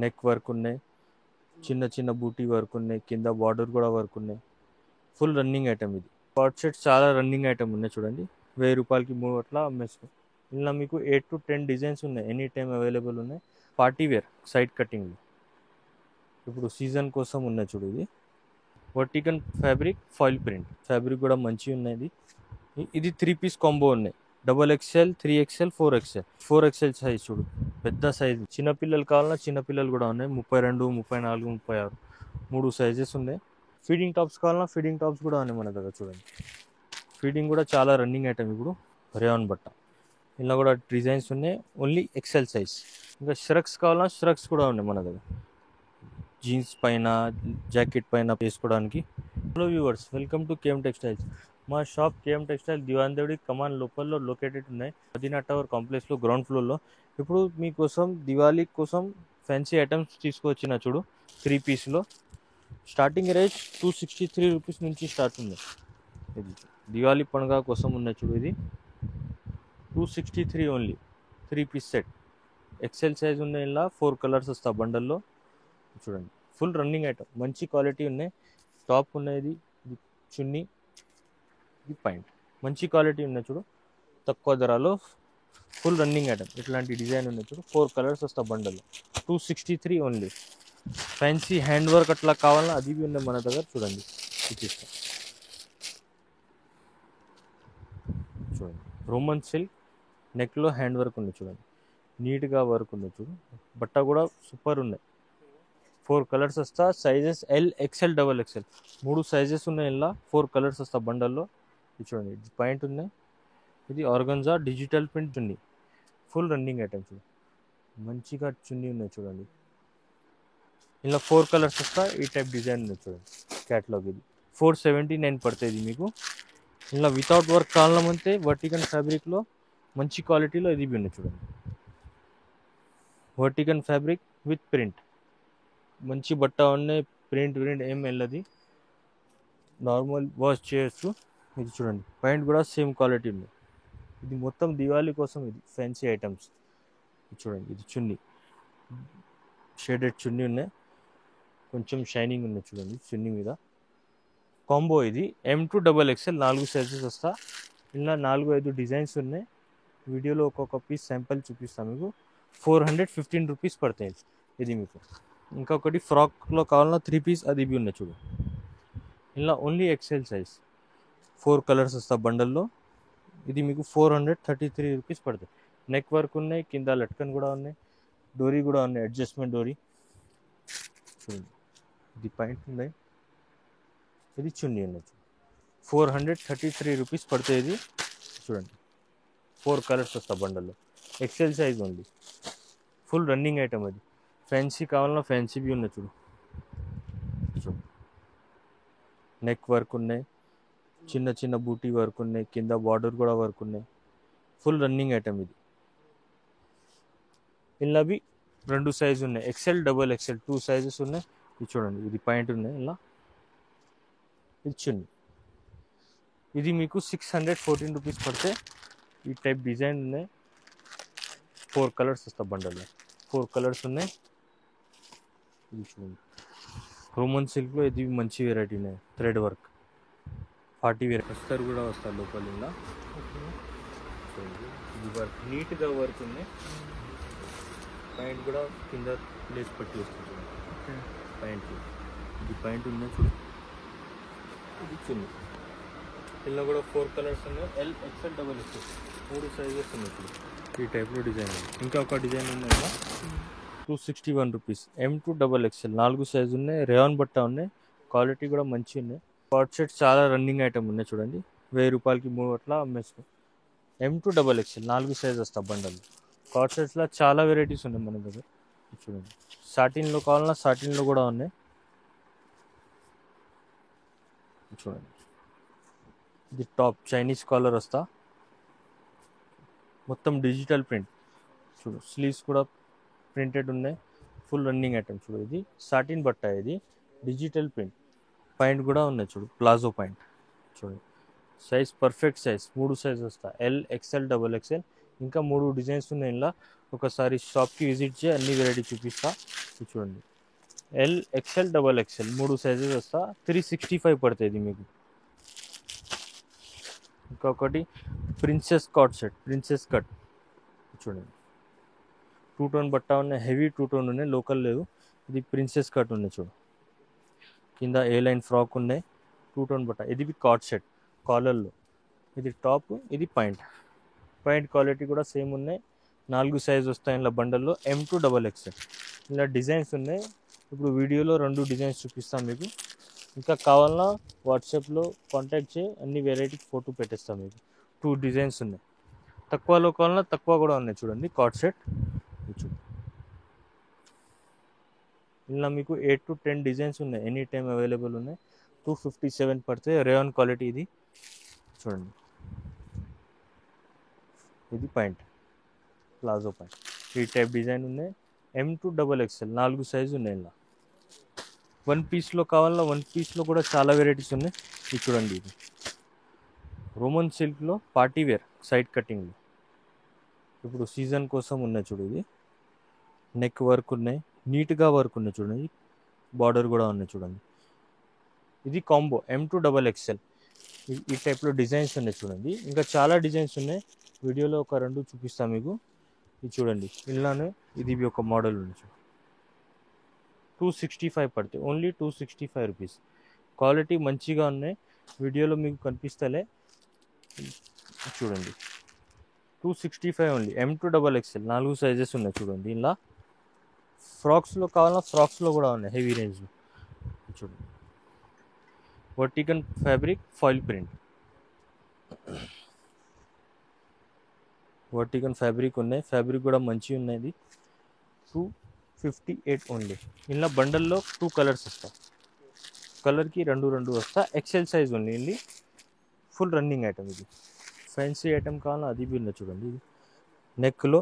Neck work ఉన్నాయి, చిన్న చిన్న బూటీ వర్క్ ఉన్నాయి, కింద బార్డర్ కూడా వర్క్ ఉన్నాయి. ఫుల్ రన్నింగ్ ఐటమ్ ఇది. కార్డ్ సెట్స్ చాలా రన్నింగ్ ఐటమ్ ఉన్నాయి చూడండి. 1000 రూపాయలకి 3 అట్లా అమ్మేస్తాం. ఇలా మీకు 8 to 10 డిజైన్స్ ఉన్నాయి, ఎనీ టైం అవైలబుల్ ఉన్నాయి. పార్టీ వేర్ సైడ్ కటింగ్ ఇప్పుడు సీజన్ కోసం ఉన్నాయి చూడు. ఇది vertical fabric foil print fabric కూడా మంచిగా ఉన్నది. ఇది 3 పీస్ కాంబో ఉన్నాయి. XXL, 3XL, 4XL. 4XL size చూడు, పెద్ద సైజ్. చిన్నపిల్లలు కావాలన్నా చిన్నపిల్లలు కూడా ఉన్నాయి. 32, 34, 36 3 సైజెస్ ఉన్నాయి. ఫీడింగ్ టాప్స్ కావాలన్నా ఫీడింగ్ టాప్స్ కూడా ఉన్నాయి మన దగ్గర చూడండి. ఫీడింగ్ కూడా చాలా రన్నింగ్ ఐటమ్ ఇప్పుడు. రేయాన్ బట్ట ఇలా కూడా డిజైన్స్ ఉన్నాయి, ఓన్లీ ఎక్సెల్ సైజ్. ఇంకా ష్రక్స్ కావాలన్నా ష్రక్స్ కూడా ఉన్నాయి మన దగ్గర, జీన్స్ పైన జాకెట్ పైన వేసుకోవడానికి. Hello viewers, welcome to KM textiles. మా shop KM textile Diwan Devdi Kaman లోపల్లో లొకేటెడ్ ఉన్నాయి, మదీనా టవర్ కాంప్లెక్స్లో గ్రౌండ్ ఫ్లోర్లో. ఇప్పుడు మీకోసం దివాళీ కోసం ఫ్యాన్సీ ఐటమ్స్ తీసుకొచ్చిన చూడు. 3 పీస్లో స్టార్టింగ్ రేట్ 263 రూపీస్ నుంచి స్టార్ట్ ఉంది. ఇది దివాళీ పండుగ కోసం ఉన్నాయి చూడు. ఇది 263 only. 3 piece set XL size ఉన్నాయి. ఇలా 4 కలర్స్ వస్తా బండల్లో చూడండి. ఫుల్ రన్నింగ్ ఐటమ్, మంచి క్వాలిటీ ఉన్నాయి. టాప్ ఉన్నాయి, ఇది చున్నీ, ఇది పాయింట్, మంచి క్వాలిటీ ఉన్నాయి చూడు. తక్కువ ధరలో ఫుల్ రన్నింగ్ ఐటమ్. ఇట్లాంటి డిజైన్ ఉన్నాయి చూడు. 4 కలర్స్ వస్తా బండల్లో. 263 ఓన్లీ. ఫ్యాన్సీ హ్యాండ్ వర్క్ అట్లా కావాలన్నా అది ఉన్నాయి మన దగ్గర చూడండి. చూపిస్తాం చూడండి. రోమన్ సిల్క్ నెక్లో హ్యాండ్ వర్క్ ఉంది చూడండి, నీట్గా వర్క్ ఉంది చూడు. బట్ట కూడా సూపర్ ఉన్నాయి. 4 కలర్స్ వస్తా. సైజెస్ LXL, XXL 3 సైజెస్ ఉన్నాయి. ఇలా 4 కలర్స్ వస్తా బండల్లో. ఇది చూడండి, ఇది పాయింట్ ఉన్నాయి. ఇది ఆర్గన్జా డిజిటల్ ప్రింట్ చున్నీ, ఫుల్ రన్నింగ్ ఐటమ్ చూడండి. మంచిగా చున్నీ ఉన్నాయి చూడండి. ఇలా 4 కలర్స్ వస్తా. ఈ టైప్ డిజైన్ ఉంది చూడండి. క్యాటలాగ్ ఇది 479 పడుతుంది మీకు. ఇలా వితౌట్ వర్క్ కావాలంటే వర్టికల్ ఫ్యాబ్రిక్లో మంచి క్వాలిటీలో ఇది ఉన్నాయి చూడండి. వర్టికల్ ఫ్యాబ్రిక్ విత్ ప్రింట్, మంచి బట్ట ఉన్నాయి. ప్రింట్ ఏం వెళ్ళది, నార్మల్ వాష్ చేయొచ్చు. ఇది చూడండి, పాయింట్ కూడా సేమ్ క్వాలిటీ ఉంది. ఇది మొత్తం దివాళీ కోసం ఇది ఫ్యాన్సీ ఐటమ్స్. ఇది చూడండి, ఇది చున్నీ, షేడెడ్ చున్నీ ఉన్నాయి, కొంచెం షైనింగ్ ఉన్నాయి చూడండి చున్నీ మీద. కాంబో ఇది M to XXL 4 సైజెస్ వస్తా. ఇలా 4-5 డిజైన్స్ ఉన్నాయి. వీడియోలో ఒక్కొక్క పీస్ శాంపిల్ చూపిస్తాను మీకు. 415 రూపీస్ పడతాయి ఇది మీకు. ఇంకొకటి ఫ్రాక్లో కావాలన్నా 3 పీస్ అది బి ఉన్నాయి చూడు. ఇలా ఓన్లీ ఎక్సెల్ సైజ్ 4 కలర్స్ వస్తా బండల్లో. ఇది మీకు 433 రూపీస్ పడుతుంది. నెక్ వర్క్ ఉన్నాయి, కింద లట్కన్ కూడా ఉన్నాయి, డోరీ కూడా ఉన్నాయి, అడ్జస్ట్మెంట్ డోరీ చూడండి. ఇది పాయింట్ ఉన్నాయి, ఇది చున్నీ ఉన్నాయి. 433 రూపీస్ పడుతుంది ఇది చూడండి. 4 కలర్స్ వస్తా బండల్లో, XL size only. Full running item అది. ఫ్యాన్సీ కావాలన్నా ఫ్యాన్సీ బి ఉన్నాయి చూడు. నెక్ వర్క్ ఉన్నాయి, చిన్న చిన్న బూటీ వర్క్ ఉన్నాయి, కింద బార్డర్ కూడా వర్క్ ఉన్నాయి. ఫుల్ రన్నింగ్ ఐటమ్ ఇది. ఇలా బి 2 సైజ్ ఉన్నాయి, XL, XXL 2 సైజెస్ ఉన్నాయి. ఇది చూడండి, ఇది పాయింట్ ఉన్నాయి. ఇలా ఇది చున్నీ. ఇది మీకు 614 రూపీస్ పడితే ఈ టైప్ డిజైన్ ఉన్నాయి. 4 కలర్స్ వస్తా బండల్లో, 4 కలర్స్ ఉన్నాయి. ఇది చూడండి, రోమన్ సిల్క్లో ఇది మంచి వెరైటీ ఉన్నాయి. థ్రెడ్ వర్క్, పార్టీ వేర్ అస్తర్ కూడా వస్తారు లోపల. ఇలా చూడండి, ఇది వర్క్ నీట్గా వర్క్ ఉన్నాయి. పాయింట్ కూడా కింద ప్లేస్ పట్టి వస్తుంది చూడండి. పాయింట్ ఇది పాయింట్ ఉన్నాయి చూడు. ఇది చున్నీ. ఇలా కూడా 4 కలర్స్ ఉన్నాయి. LXL, XXL 3 సైజెస్ ఉన్నాయి చూడు. ఈ టైప్లో డిజైన్ ఉంది. ఇంకా ఒక డిజైన్ ఉన్నాయి కదా, 261 rupees. M to XXL 4 size ఉన్నాయి. రేయాన్ బట్ట ఉన్నాయి, క్వాలిటీ కూడా మంచి ఉన్నాయి. కార్డ్ సెట్స్ చాలా రన్నింగ్ ఐటమ్ ఉన్నాయి చూడండి. 1000 రూపాయలకి 3 అట్లా అమ్మేసుకో. M to XXL 4 సైజ్ వస్తా బండలు. కార్డ్ సెట్స్లో చాలా వెరైటీస్ ఉన్నాయి మన దగ్గర. చూడండి, సాటిన్లో కావాలన్నా సాటిన్లో కూడా ఉన్నాయి చూడండి. ఇది టాప్ చైనీస్ కాలర్ వస్తా, మొత్తం డిజిటల్ ప్రింట్ చూడు. స్లీవ్స్ కూడా ప్రింటెడ్ ఉన్నాయి. ఫుల్ రన్నింగ్ ఐటమ్ చూడు. ఇది సాటిన్ బట్ట, ఇది డిజిటల్ ప్రింట్. పాయింట్ కూడా ఉన్నాయి చూడు, ప్లాజో పాయింట్ చూడండి. సైజ్ పర్ఫెక్ట్ సైజ్, 3 సైజ్ వస్తా. LXL, XXL ఇంకా 3 డిజైన్స్ ఉన్నాయి. ఇలా ఒకసారి షాప్కి విజిట్ చేయి, అన్ని వెరైటీ చూపిస్తా. ఇది చూడండి, L XL double XL 3 sizes వస్తా. 365 పడుతుంది మీకు. ఇంకొకటి princess cut set, princess cut చూడండి, 2 టోన్ బట్ట ఉన్నాయి, హెవీ 2 టోన్ ఉన్నాయి, లోకల్ లేదు. ఇది ప్రిన్సెస్ కట్ ఉన్నాయి చూడు, కింద ఏ లైన్ ఫ్రాక్ ఉన్నాయి, 2 టోన్ బట్ట. ఇది కాట్ సెట్ కాలర్లో, ఇది టాప్, ఇది పాయింట్. పాయింట్ క్వాలిటీ కూడా సేమ్ ఉన్నాయి. 4 సైజ్ వస్తాయి ఇలా బండల్లో, M2 డబల్ ఎక్స్ఎల్. ఇలా డిజైన్స్ ఉన్నాయి. ఇప్పుడు వీడియోలో 2 డిజైన్స్ చూపిస్తాను మీకు. ఇంకా కావాలన్నా వాట్సాప్లో కాంటాక్ట్ చేయి, అన్ని వెరైటీ ఫోటో పెట్టేస్తాం మీకు. 2 డిజైన్స్ ఉన్నాయి. తక్కువలో కావాలన్నా తక్కువ కూడా ఉన్నాయి చూడండి, కాట్ సెట్ చూడండి. ఇలా మీకు 8 to 10 డిజైన్స్ ఉన్నాయి, ఎనీ టైం అవైలబుల్ ఉన్నాయి. 257 పడితే రేయాన్ క్వాలిటీ. ఇది చూడండి, ఇది పాయింట్, ప్లాజో పాయింట్. ఈ టైప్ డిజైన్ ఉన్నాయి. M2 డబల్ ఎక్స్ఎల్ 4 సైజు ఉన్నాయి. ఇలా 1 పీస్లో కావాలన్నా 1 పీస్లో కూడా చాలా వెరైటీస్ ఉన్నాయి. ఇది చూడండి, ఇది రోమన్ సిల్క్లో పార్టీ వేర్ సైడ్ కటింగ్లో ఇప్పుడు సీజన్ కోసం ఉన్నాయి చూడు. ఇది నెక్ వర్క్ ఉన్నాయి, నీట్గా వర్క్ ఉన్నాయి చూడండి, బార్డర్ కూడా ఉన్నాయి చూడండి. ఇది కాంబో M2 డబల్ ఎక్స్ఎల్. ఈ టైప్లో డిజైన్స్ ఉన్నాయి చూడండి. ఇంకా చాలా డిజైన్స్ ఉన్నాయి, వీడియోలో ఒక 2 చూపిస్తాను మీకు. ఇది చూడండి, ఇలానే ఇది ఒక మోడల్ ఉంది చూడండి. 265 పడితే ఓన్లీ 265 రూపీస్. క్వాలిటీ మంచిగా ఉన్నాయి, వీడియోలో మీకు కనిపిస్తలే చూడండి. 265 only, M2 double XL 4 sizes ఉన్నాయి చూడండి. ఇలా ఫ్రాక్స్లో కావాలన్నా ఫ్రాక్స్లో కూడా ఉన్నాయి, హెవీ రేంజ్లో చూడండి. Vertical fabric foil print, vertical fabric ఉన్నాయి, ఫ్యాబ్రిక్ కూడా మంచిగా ఉన్నాయి. 258 ఓన్లీ. ఇలా బండల్లో 2 కలర్స్ వస్తాయి, కలర్కి 2 వస్తా. XL size only. ఇది ఫుల్ రన్నింగ్ ఐటమ్. ఇది ఫ్యాన్సీ ఐటమ్ కావాలన్నా అది బి ఉన్నాయి చూడండి. ఇది నెక్లో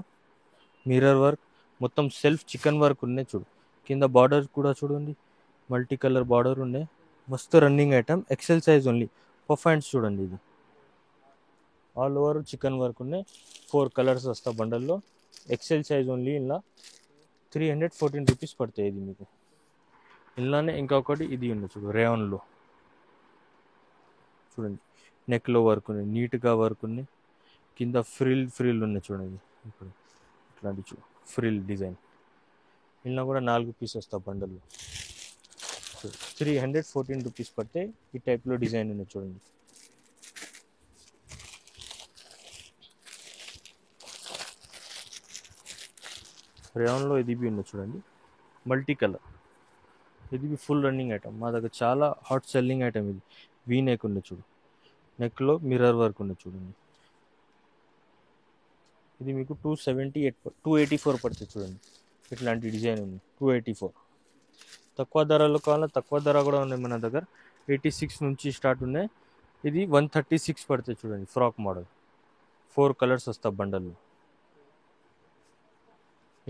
మిర్రర్ వర్క్, మొత్తం సెల్ఫ్ చికెన్ వర్క్ ఉన్నాయి చూడు. కింద బార్డర్ కూడా చూడండి, మల్టీ కలర్ బార్డర్ ఉన్నాయి, మస్తు running item. XL size only. Puff hands చూడండి, ఇది ఆల్ ఓవర్ చికెన్ వర్క్ ఉన్నాయి. 4 కలర్స్ వస్తా బండల్లో. XL size only. ఇలా 314 రూపీస్ పడతాయి ఇది మీకు. ఇలానే ఇంకొకటి ఇది ఉంది చూడు, రేయాన్లో చూడండి, నెక్లో వర్క్ ఉన్నాయి, నీట్గా వర్క్ ఉన్నాయి, కింద ఫ్రిల్ ఉన్నాయి చూడండి. ఇప్పుడు ఇట్లాంటి చూ ఫ్రిల్ డిజైన్. ఇలా కూడా 4 పీస్ వస్తా బండల్లో. 314 రూపీస్ పడితే ఈ టైప్లో డిజైన్ ఉన్నాయి చూడండి. రేయాన్లో ఇది బి ఉంది చూడండి, మల్టీ కలర్. ఇది బి ఫుల్ రన్నింగ్ ఐటమ్, మా దగ్గర చాలా హాట్ సెల్లింగ్ ఐటమ్. ఇది వీ నెక్ ఉంది చూడు, నెక్లో మిర్రర్ వర్క్ ఉంది చూడండి. ఇది మీకు 284 పడుతుంది చూడండి. ఇట్లాంటి డిజైన్ ఉంది 284. తక్కువ ధరలో కావాలన్నా తక్కువ ధర కూడా ఉన్నాయి మన దగ్గర, 86 నుంచి స్టార్ట్ ఉన్నాయి. ఇది 136 పడుతుంది చూడండి, ఫ్రాక్ మోడల్. 4 కలర్స్ వస్తా బండల్లో.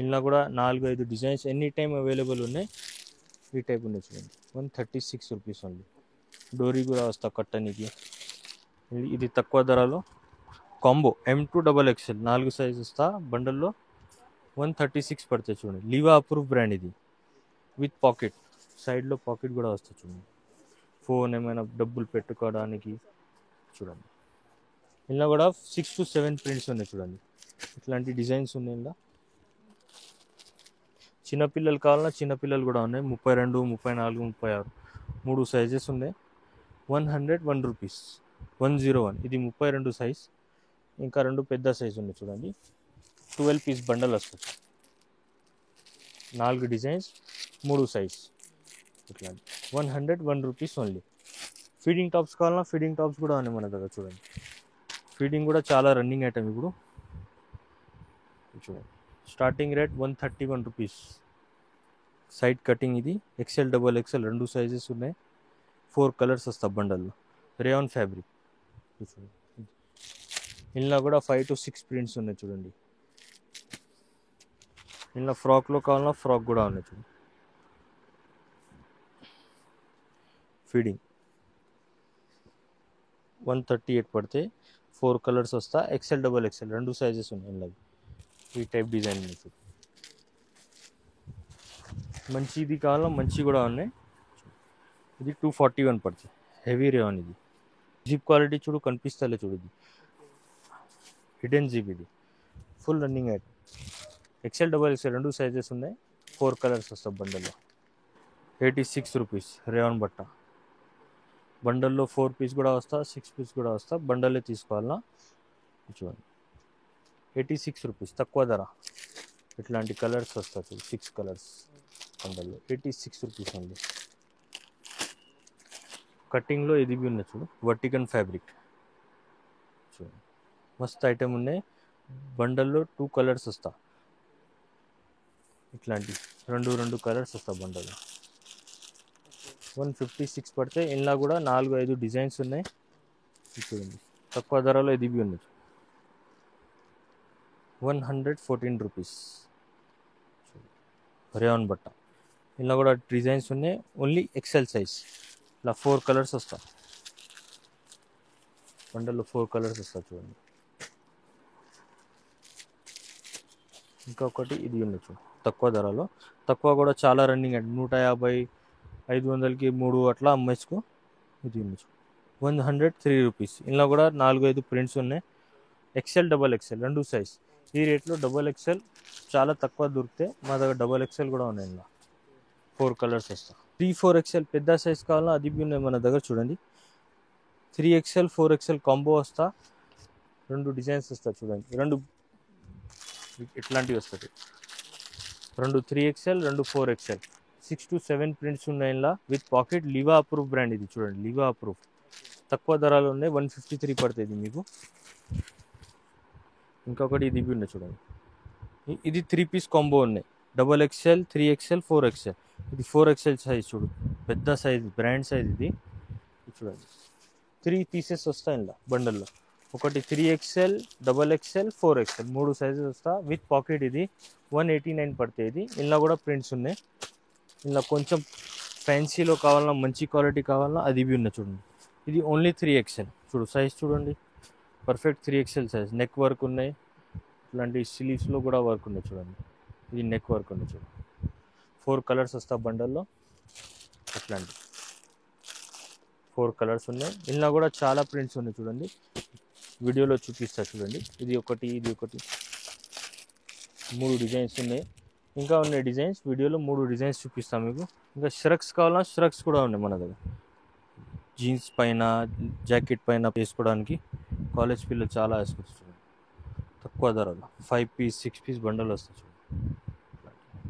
ఇలా కూడా 4-5 డిజైన్స్ ఎనీ టైం అవైలబుల్ ఉన్నాయి. ఈ టైప్ ఉన్నాయి చూడండి, 136 రూపీస్ ఓన్లీ. డోరీ కూడా వస్తా కట్టనికి. ఇది తక్కువ ధరలో combo M2 double XL 4 size వస్తా బండల్లో, 136 పడుతుంది చూడండి. లీవా అప్రూవ్ బ్రాండ్ ఇది, విత్ పాకెట్, సైడ్లో పాకెట్ కూడా వస్తుంది చూడండి, ఫోన్ ఏమైనా డబ్బులు పెట్టుకోవడానికి చూడండి. ఇలా కూడా 6 to 7 ప్రింట్స్ ఉన్నాయి చూడండి, ఇట్లాంటి డిజైన్స్ ఉన్నాయి. ఇలా చిన్నపిల్లలు కావాలన్నా చిన్నపిల్లలు కూడా ఉన్నాయి, 32, 34, 36 3 సైజెస్ ఉన్నాయి. 101 రూపీస్, 101. ఇది 32 సైజ్. ఇంకా 2 పెద్ద సైజు ఉన్నాయి చూడండి, 12 పీస్ బండల్ వస్తుంది. 4 డిజైన్స్, 3 సైజ్ ఇట్లాంటి. 101 రూపీస్ ఓన్లీ. ఫీడింగ్ టాప్స్ కావాలన్నా ఫీడింగ్ టాప్స్ కూడా ఉన్నాయి మన దగ్గర చూడండి. ఫీడింగ్ కూడా చాలా రన్నింగ్ ఐటమ్ ఇప్పుడు చూడండి. Starting rate 131 rupees. Side cutting. ఇది ఎక్సెల్ డబల్ ఎక్సెల్ 2 సైజెస్ ఉన్నాయి. 4 కలర్స్ వస్తా బండల్లో. Rayon fabric. ఇలా కూడా 5 to 6 ప్రింట్స్ ఉన్నాయి చూడండి. ఇలా ఫ్రాక్లో కావాలన్నా ఫ్రాక్ కూడా ఉన్నాయి చూడండి. ఫీడింగ్ 138 పడితే 4 కలర్స్ వస్తా. ఎక్సెల్ డబల్ ఎక్సెల్ 2 సైజెస్ ఉన్నాయి. ఇలా ఈ టైప్ డిజైన్ ఉంది. మంచి ఇది కావాలా, మంచి కూడా ఉన్నాయి. ఇది 241 పడుతుంది. హెవీ రేవన్ ఇది. జిప్ క్వాలిటీ చూడు, కనిపిస్తలే చూడు, ఇది హిడెన్ జిప్. ఇది full running item. XL XXL రెండు సైజెస్ ఉన్నాయి. 4 కలర్స్ వస్తాయి బండల్లో. 86 రూపీస్ రేవన్ బట్ట. బండల్లో 4 పీస్ కూడా వస్తా, 6 పీస్ కూడా వస్తా. బండల్లే తీసుకోవాలా. చూడండి 86 రూపీస్, తక్కువ ధర. ఇట్లాంటి కలర్స్ వస్తాయి చూడు, 6 కలర్స్ బండల్లో. 86 రూపీస్ అండి. కటింగ్లో ఇది బి ఉన్నాయి చూడు, వర్టికన్ ఫ్యాబ్రిక్. చూడండి మస్తు ఐటమ్ ఉన్నాయి. బండల్లో 2 కలర్స్ వస్తా. ఇట్లాంటి రెండు కలర్స్ వస్తా బండల్లో. 156 పడితే ఇందులో కూడా 4-5 డిజైన్స్ ఉన్నాయి. చూడండి తక్కువ ధరలో ఇది బి ఉన్నాయి. 114 రూపీస్ రేవన్ బట్ట. ఇందులో కూడా డిజైన్స్ ఉన్నాయి. Only XL size. ఇలా 4 కలర్స్ వస్తా. బండల్లో 4 కలర్స్ వస్తా. చూడండి ఇంకొకటి ఇది ఉండొచ్చు తక్కువ ధరలో. తక్కువ కూడా చాలా రన్నింగ్ అండి. 150, 500కి 3 అట్లా అమ్మేసుకో. ఇది ఉండొచ్చు 103 రూపీస్. ఇందులో కూడా 4-5 ప్రింట్స్ ఉన్నాయి. XL XXL రెండు సైజ్. ఈ రేట్లో XXL చాలా తక్కువ దొరికితే మా దగ్గర XXL కూడా ఉన్నాయి. ఇందులో 4 కలర్స్ వస్తా. 3-4XL పెద్ద సైజ్ కావాలా, అది బి ఉన్నాయి మన దగ్గర. చూడండి 3XL 4XL కాంబో వస్తా. రెండు డిజైన్స్ వస్తా. చూడండి రెండు ఇట్లాంటివి వస్తుంది. రెండు 3XL, రెండు 4XL. 6 to 7 ప్రింట్స్ ఉన్నాయి ఇలా. With pocket. Liva approve brand ఇది. చూడండి లివా అప్రూవ్. తక్కువ ధరలు ఉన్నాయి. 153 పడుతుంది మీకు. ఇంకొకటి ఇది బి ఉన్నాయి చూడండి. ఇది 3 పీస్ కాంబో ఉన్నాయి. XXL, 3XL, 4XL. ఇది 4XL సైజ్. చూడు పెద్ద సైజ్, బ్రాండ్ సైజ్ ఇది. చూడండి 3 పీసెస్ వస్తాయి ఇలా బండల్లో. ఒకటి 3XL, XXL, 4XL 3 సైజెస్ వస్తా. With pocket. ఇది 189 పడుతుంది. ఇది ఇందులో కూడా ప్రింట్స్ ఉన్నాయి. ఇందులో కొంచెం ఫ్యాన్సీలో కావాలన్నా, మంచి క్వాలిటీ కావాలన్నా అది బి ఉన్నాయి. చూడండి ఇది ఓన్లీ 3XL. చూడు సైజ్ చూడండి, perfect 3XL size. Neck work ఉన్నాయి. ఇట్లాంటి స్లీవ్స్లో కూడా వర్క్ ఉన్నాయి. చూడండి ఇది నెక్ వర్క్ ఉంది. చూడండి 4 కలర్స్ వస్తా బండల్లో. అట్లాంటి 4 కలర్స్ ఉన్నాయి. ఇందులో కూడా చాలా ప్రింట్స్ ఉన్నాయి. చూడండి వీడియోలో చూపిస్తా. చూడండి ఇది ఒకటి, ఇది ఒకటి, 3 డిజైన్స్ ఉన్నాయి. ఇంకా ఉన్నాయి డిజైన్స్. వీడియోలో 3 డిజైన్స్ చూపిస్తాను మీకు. ఇంకా షరక్స్ కావాలన్నా షరక్స్ కూడా ఉన్నాయి మన దగ్గర. జీన్స్ పైన, జాకెట్ పైన వేసుకోవడానికి కాలేజ్ పిల్లలు చాలా వేసుకోవచ్చు. చూడండి తక్కువ ధరలో 5 పీస్ 6 పీస్ బండల్ వస్తాయి. చూడండి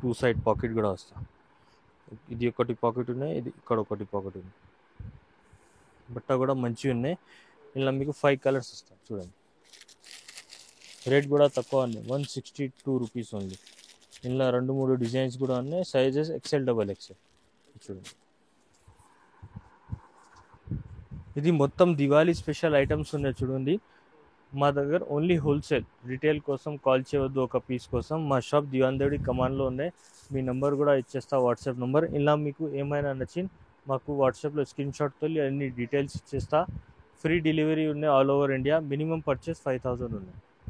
2 సైడ్ పాకెట్ కూడా వస్తా. ఇది ఒకటి పాకెట్ ఉన్నాయి, ఇది ఇక్కడ ఒకటి పాకెట్ ఉంది. బట్ట కూడా మంచిగా ఉన్నాయి. ఇలా మీకు 5 కలర్స్ వస్తాయి. చూడండి రేట్ కూడా తక్కువ ఉన్నాయి. 162 రూపీస్ ఓన్లీ. ఇందులో 2-3 డిజైన్స్ కూడా ఉన్నాయి. Sizes XL XXL. చూడండి ఇది మొత్తం దివాళీ స్పెషల్ ఐటమ్స్ ఉన్నాయి. చూడండి మా దగ్గర ఓన్లీ హోల్సేల్. రీటైల్ కోసం కాల్ చేయవద్దు ఒక పీస్ కోసం. మా షాప్ దివాందేవి కమాన్లో ఉన్నాయి. మీ నెంబర్ కూడా ఇచ్చేస్తా, వాట్సాప్ నెంబర్. ఇలా మీకు ఏమైనా నచ్చింది మాకు వాట్సాప్లో స్క్రీన్ షాట్తో అన్ని డీటెయిల్స్ ఇచ్చేస్తా. ఫ్రీ డెలివరీ ఉన్నాయి all over India. Minimum purchase 5000 ఉన్నాయి.